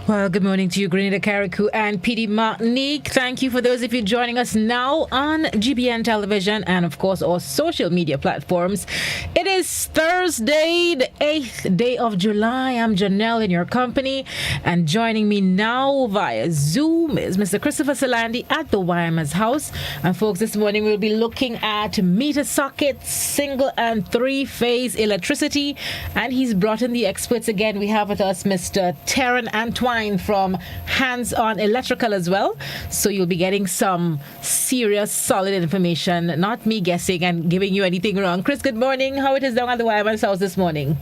Well, good morning to you, Grenada Carriacou and PD Martinique. Thank you for those of you joining us now on GBN Television and, of course, our social media platforms. It is Thursday, the 8th day of July. I'm Janelle in your company, and joining me now via Zoom is Mr. Christopher Salandi at the Wireman's house. And, folks, this morning we'll be looking at meter sockets, single and three-phase electricity, and he's brought in the experts again. We have with us Mr. Terran Antoine from Hands On Electrical as well. So you'll be getting some serious, solid information, not me guessing and giving you anything wrong. Chris, good morning. How it is down at the Wireman's house this morning?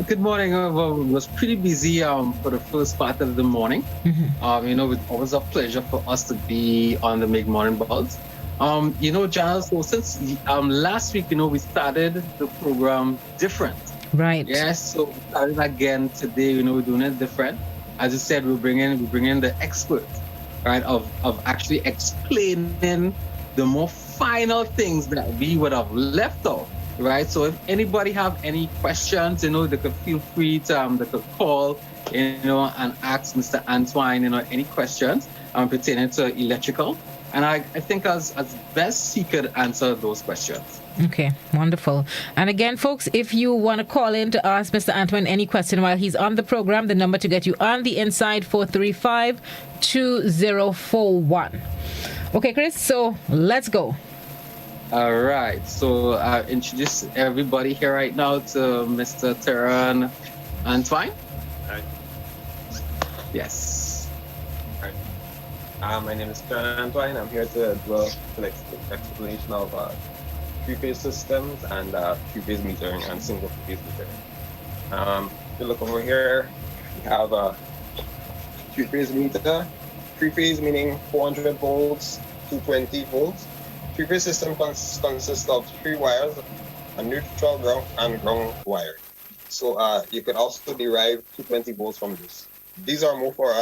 Good morning. Well, it was pretty busy for the first part of the morning. It's always a pleasure for us to be on the Big Morning Buzz. Janelle, so since last week, we started the program different. Right. Yes, so we started again today, we're doing it different. As you said, we bring in the experts, right, of actually explaining the more final things that we would have left off, right? So if anybody have any questions, they could feel free to they could call, and ask Mr. Antoine, any questions pertaining to electrical. And I think as best he could answer those questions. Okay, wonderful. And again, folks, if you want to call in to ask Mr. Antoine any question while he's on the program, the number to get you on the inside, 435-2041. Okay, Chris, so let's go. All right. So I introduce everybody here right now to Mr. Terran Antoine. Hi. Yes. My name is Janelle Antoine. I'm here to do an explanation of three-phase systems and three-phase metering and single-phase metering. If you look over here, we have a three-phase meter. Three-phase meaning 400 volts, 220 volts. Three-phase system consists of three wires, a neutral, ground, and ground wire. So you could also derive 220 volts from this. These are more for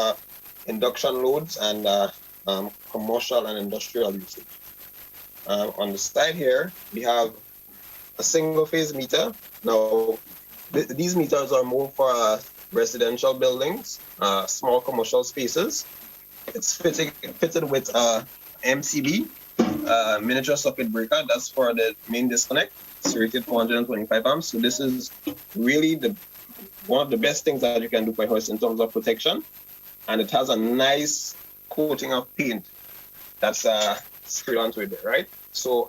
induction loads and commercial and industrial usage. On the side here, we have a single phase meter. Now, these meters are more for residential buildings, small commercial spaces. It's fitted with MCB, miniature circuit breaker. That's for the main disconnect. It's rated 425 amps. So this is really one of the best things that you can do for your house in terms of protection. And it has a nice coating of paint that's sprayed onto it, right? So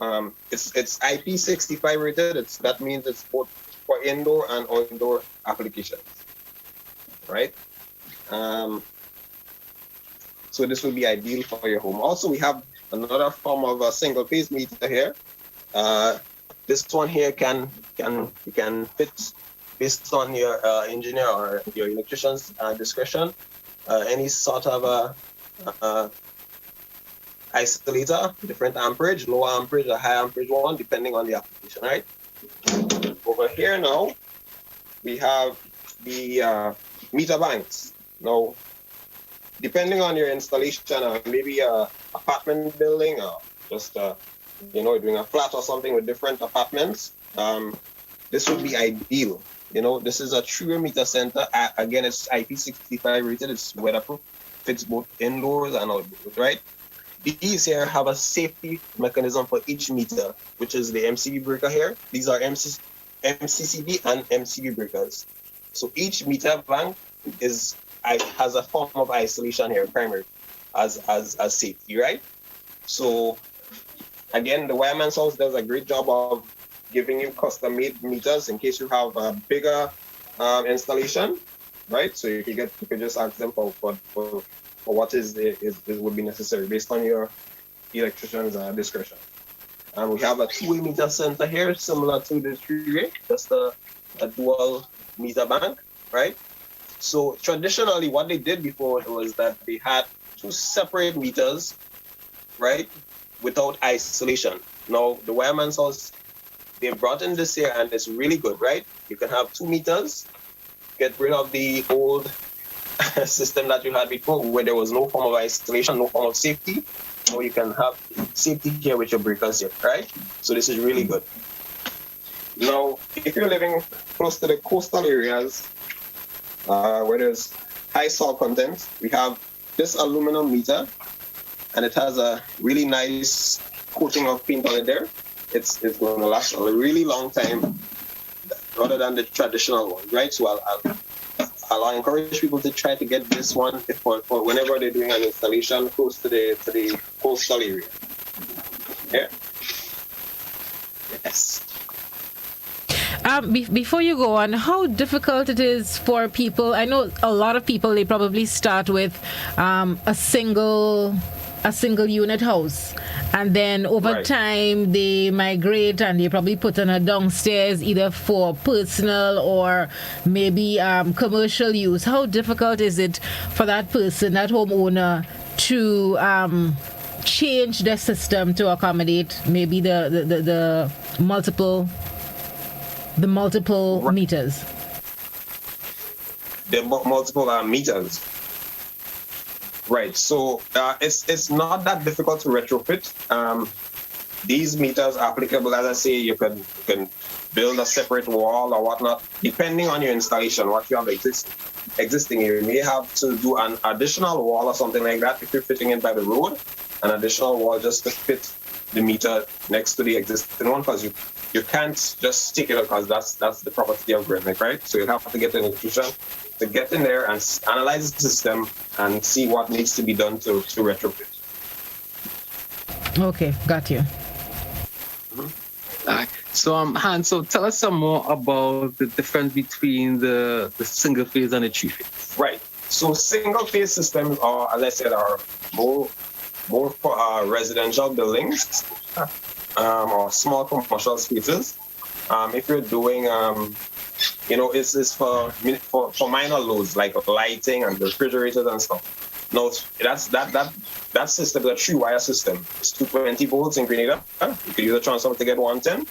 it's IP65 rated. That means it's both for indoor and outdoor applications, right? So this will be ideal for your home. Also, we have another form of a single phase meter here. This one here can fit based on your engineer or your electrician's discretion. Any sort of isolator, different amperage, low amperage or high amperage one, depending on the application, right? Over here now, we have the meter banks. Now, depending on your installation, maybe a apartment building or just doing a flat or something with different apartments, this would be ideal. This is a true meter center. Again, it's IP65 rated. It's weatherproof. Fits both indoors and outdoors, right? These here have a safety mechanism for each meter, which is the MCB breaker here. These are MCCB and MCB breakers. So each meter bank has a form of isolation here, primary, as safety, right? So again, the Wireman's house does a great job of giving you custom-made meters in case you have a bigger installation, right? So you could just ask them for what would be necessary based on your electrician's discretion. And we have a two-way meter center here, similar to the three-way, just a dual meter bank, right? So traditionally, what they did before was that they had two separate meters, right, without isolation. Now, the Wireman's house, they brought in this here, and it's really good, right? You can have 2 meters, get rid of the old system that you had before, where there was no form of isolation, no form of safety. Now you can have safety here with your breakers here, right? So this is really good. Now, if you're living close to the coastal areas, where there's high salt content. We have this aluminum meter, and it has a really nice coating of paint on it there. It's going to last a really long time, rather than the traditional one, right? So I'll encourage people to try to get this one for whenever they're doing an installation close to the coastal area. Yeah. Yes. Before you go on, how difficult it is for people? I know a lot of people, they probably start with a single unit house, and then over time they migrate and they probably put in a downstairs either for personal or maybe commercial use. How difficult is it for that person, that homeowner, to change their system to accommodate maybe the multiple meters? The multiple meters. Right. So it's not that difficult to retrofit. These meters are applicable, as I say. You can build a separate wall or whatnot, depending on your installation, what you have existing. You may have to do an additional wall or something like that if you're fitting it by the road. An additional wall just to fit the meter next to the existing one, because you can't just stick it, because that's the property of grid, right? So you have to get an electrician to get in there and analyze the system and see what needs to be done to retrofit. Okay, got you. All right. So Hans, so tell us some more about the difference between the single phase and the three phase. Right. So single phase systems are, as I said, are more for residential buildings or small commercial spaces. If you're doing it's for minor loads like lighting and refrigerators and stuff. No, that system is a 3-wire system. It's 220 volts in Grenada. You can use a transformer to get 110.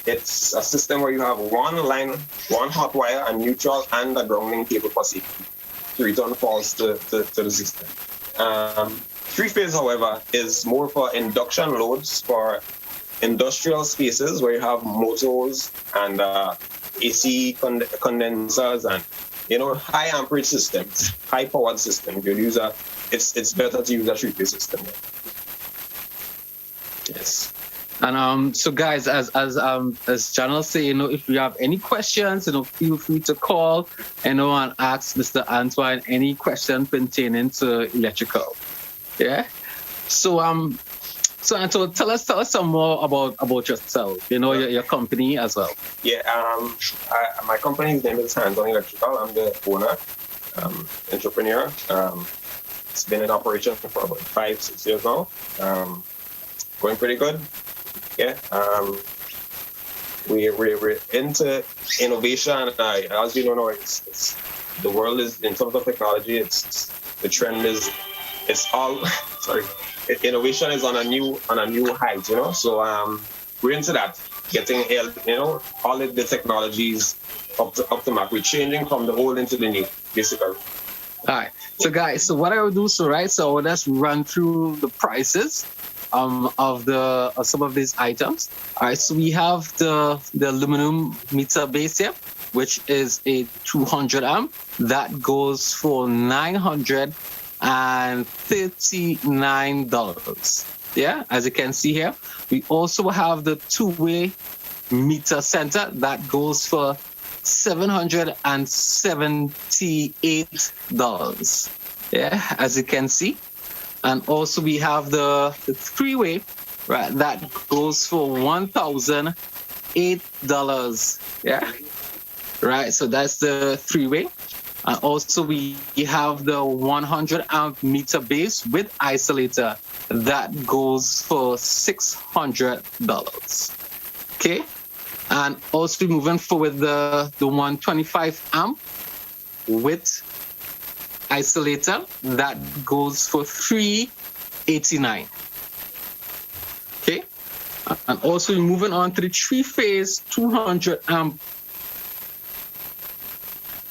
It's a system where you have one line, one hot wire, and neutral, and a grounding cable for safety to return faults to the system. 3-phase, however, is more for induction loads for industrial spaces where you have motors and AC condensers and high amperage systems, high powered systems. It's better to use a 3-phase system. Yes. And so guys, as Janelle say, if you have any questions, feel free to call, and ask Mr. Antoine any question pertaining to electrical. Yeah. So Antoine, tell us some more about yourself. Your company as well. Yeah. My company's name is Hands On Electrical. I'm the owner, entrepreneur. It's been in operation for about 5-6 years now. Going pretty good. Yeah. We're into innovation. As you know, it's the world is, in terms of technology, the trend is, it's all innovation is on a new height, So we're into that, getting all of the technologies up to mark. We're changing from the old into the new, basically. All right. So guys, so what I will do, so let's run through the prices of some of these items. All right. So we have the aluminum meter base here, which is a 200 amp. That goes for $939. Yeah, as you can see here. We also have the 2-way meter center that goes for $778. Yeah, as you can see. And also we have the 3-way, right, that goes for $1,008. Yeah, right, so that's the 3-way. And also we have the 100 amp meter base with isolator that goes for $600. Okay, and also moving forward the 125 amp with isolator that goes for $389. Okay, and also moving on to the 3-phase 200 amp.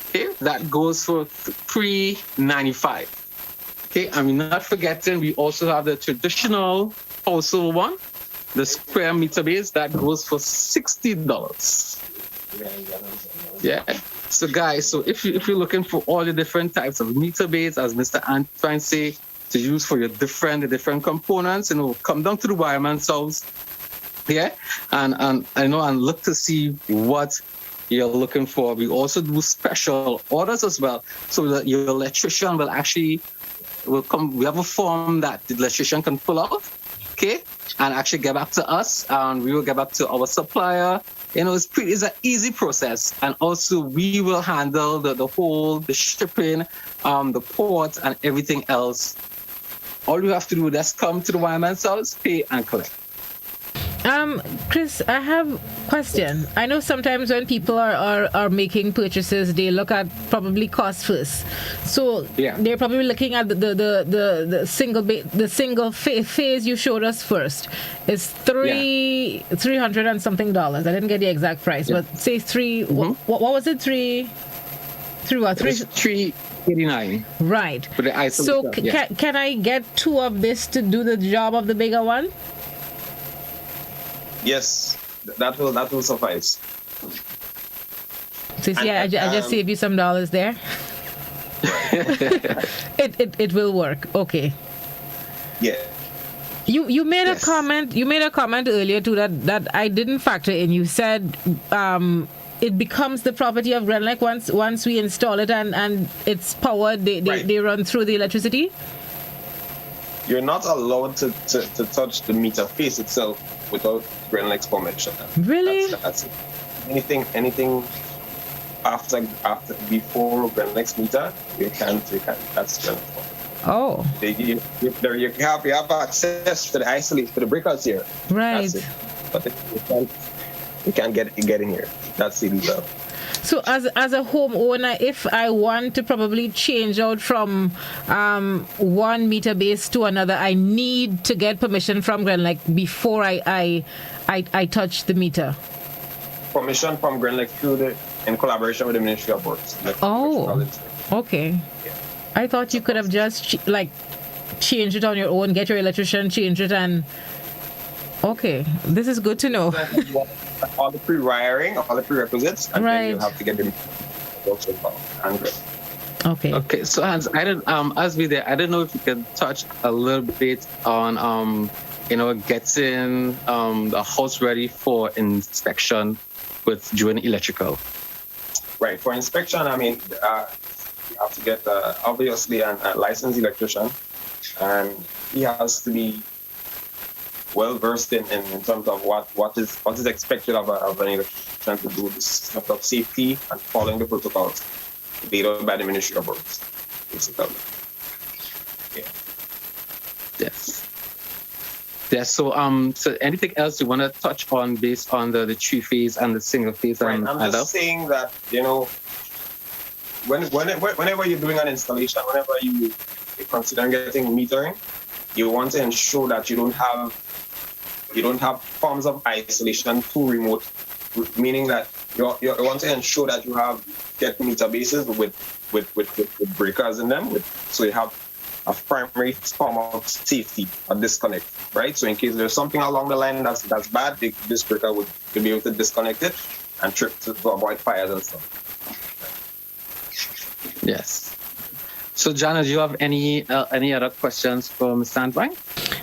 Okay, that goes for $395. Okay, and we're not forgetting we also have the traditional household one, the square meter base that goes for $60. Yeah. So guys, so if you're looking for all the different types of meter baits, as Mr. Antoine say, to use for your different components, come down to the Wireman's house. Yeah. And look to see what you're looking for. We also do special orders as well, so that your electrician will come. We have a form that the electrician can pull out, okay, and actually get back to us, and we will get back to our supplier. It's an easy process, and also we will handle the shipping, the port, and everything else. All you have to do is just come to the Wireman's house, pay, and collect. Chris, I have a question. I know sometimes when people are making purchases, they look at probably cost first. So they're probably looking at the single phase you showed us first. It's $300 and something. I didn't get the exact price, but say three. What was it? Three what? $389. Right. For the so can I get two of this to do the job of the bigger one? Yes, that will suffice. So see, I just saved you some dollars there. It will work. Okay. Yeah. You made a comment. You made a comment earlier too that I didn't factor in. You said it becomes the property of Grenlec once we install it and it's powered. They run through the electricity. You're not allowed to touch the meter face itself without Grenlec's permission. Really? That's it. Anything after before Grenlec's meter, you can't. That's Grenlec's permission. Oh. You have access to the isolate to the breakers here. Right. That's it. But you can't get in here. That's illegal. So as a homeowner, if I want to probably change out from one meter base to another, I need to get permission from Grenlec before I touch the meter. Permission from Grenlec in collaboration with the Ministry of Works. Oh, okay. Yeah. I thought you could have just changed it on your own, get your electrician, change it, and okay, this is good to know. All the pre-wiring, all the prerequisites, and then you have to get them also involved. Okay. Okay. So Hans, I don't as we there, I don't know if you can touch a little bit on getting the house ready for inspection with doing electrical. Right. For inspection, I mean, you have to get obviously a licensed electrician, and he has to be well versed in terms of what is expected of an electrician to do this stuff of safety and following the protocols laid out by the Ministry of Works, basically. Yeah. Yes. Yeah. So anything else you want to touch on based on the 3-phase and the single phase? Right. I'm just saying that whenever you're doing an installation, whenever you consider getting metering, you want to ensure that you don't have forms of isolation too remote, meaning that you want to ensure that you get meter bases with breakers in them, so you have a primary form of safety, a disconnect, right? So in case there's something along the line that's bad, this breaker would be able to disconnect it and trip to avoid fires and stuff. Yes. So, Jana, do you have any other questions for Mr. Antoine?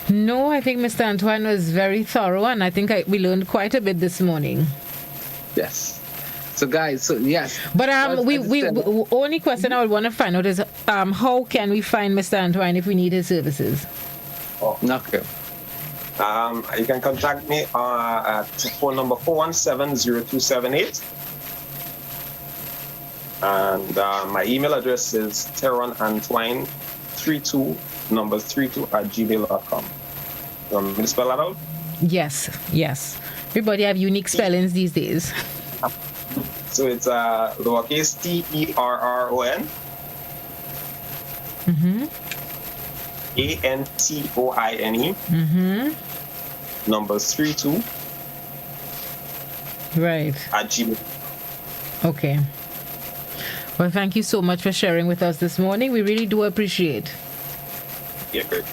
No, I think Mr. Antoine was very thorough, and I think we learned quite a bit this morning. Yes. So, guys, yes. But only question I would want to find out is how can we find Mr. Antoine if we need his services? Oh, okay. You can contact me at phone number 417-0278. And my email address is teronantoine32@gmail.com. You want me to spell that out? Yes. Everybody have unique spellings these days. So it's lowercase TERRON ANTOINE numbers 32 right at gmail. Okay. Well, thank you so much for sharing with us this morning. We really do appreciate. Yeah, great.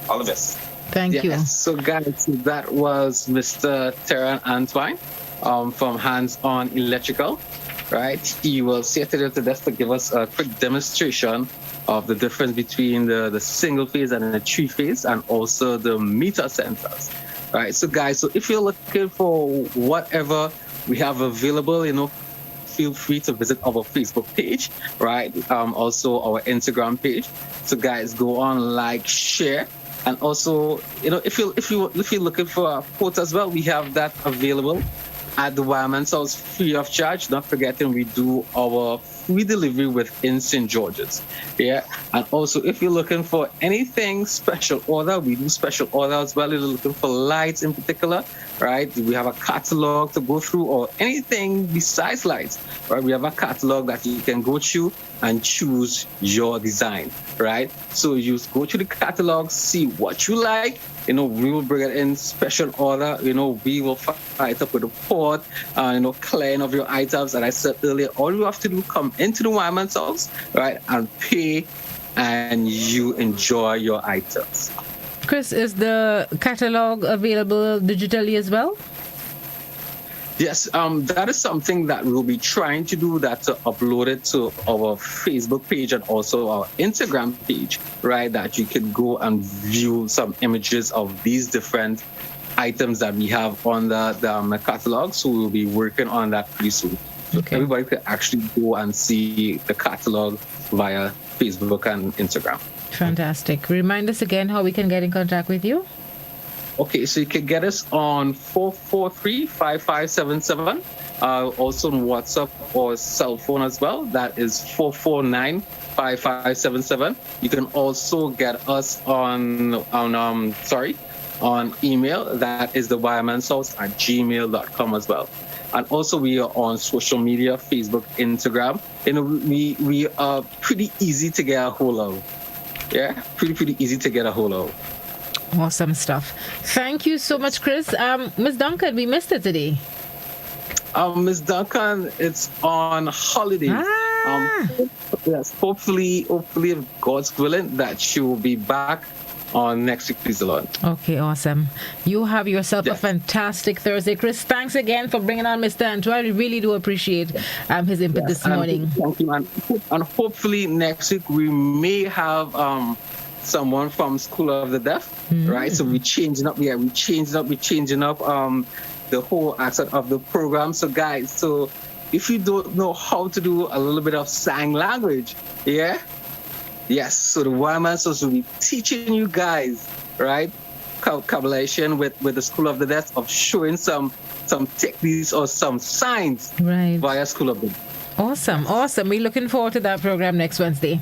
All the best. Thank you. So, guys, that was Mr. Teron Antoine. from hands-on electrical, right? He will sit at the desk to give us a quick demonstration of the difference between the single phase and the three phase, and also the meter sensors, right? So guys, so if you're looking for whatever we have available, feel free to visit our Facebook page, right? Also our Instagram page. So guys, go on, like, share, and also, if you're looking for a quote as well, we have that available at the Wireman House free of charge. Not forgetting, we do our free delivery within St. George's. Yeah. And also, if you're looking for anything special order, we do special order as well. If you're looking for lights in particular, right? We have a catalog to go through, or anything besides lights, right? We have a catalog that you can go through and choose your design, right? So you go to the catalog, see what you like. We will bring it in special order. We will fight up with a port, clearing of your items. And I said earlier, all you have to do, come into the Wireman's house, right, and pay, and you enjoy your items. Chris, is the catalog available digitally as well? Yes, that is something that we'll be trying to do, that to upload it to our Facebook page and also our Instagram page, right? That you can go and view some images of these different items that we have on the catalog. So we'll be working on that pretty soon. So everybody could actually go and see the catalog via Facebook and Instagram. Fantastic. Remind us again how we can get in contact with you. Okay, so you can get us on 443-5577, also on WhatsApp or cell phone as well. That is 449-5577. You can also get us on email. That is the wiremansource@gmail.com as well. And also we are on social media, Facebook, Instagram. We are pretty easy to get a hold of. Yeah, pretty easy to get a hold of. Awesome stuff. Thank you so much, Chris. Miss Duncan, we missed it today. Miss Duncan, it's on holiday. Yes, hopefully, if God's willing, that she will be back on next week, please, Lord. Okay, awesome. You have yourself a fantastic Thursday. Chris, thanks again for bringing on Mr. Andrew. I really do appreciate his input this morning. Thank you, and hopefully next week we may have someone from School of the Deaf, right? So we're changing up. Yeah, we're changing up the whole aspect of the program. So guys, so if you don't know how to do a little bit of sign language, yes, so the Wireman will be teaching you guys, right, collaboration with the School of the Deaf, of showing some techniques or some signs, right, via School of the Deaf. Awesome. We're looking forward to that program next Wednesday.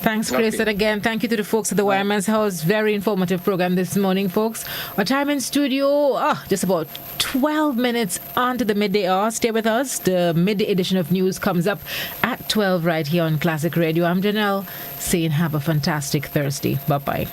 Thanks, Chris. Okay. And again, thank you to the folks at the Wireman's House. Very informative program this morning, folks. Our time in studio, just about 12 minutes onto the midday hour. Stay with us. The midday edition of news comes up at 12 right here on Classic Radio. I'm Janelle, saying have a fantastic Thursday. Bye-bye.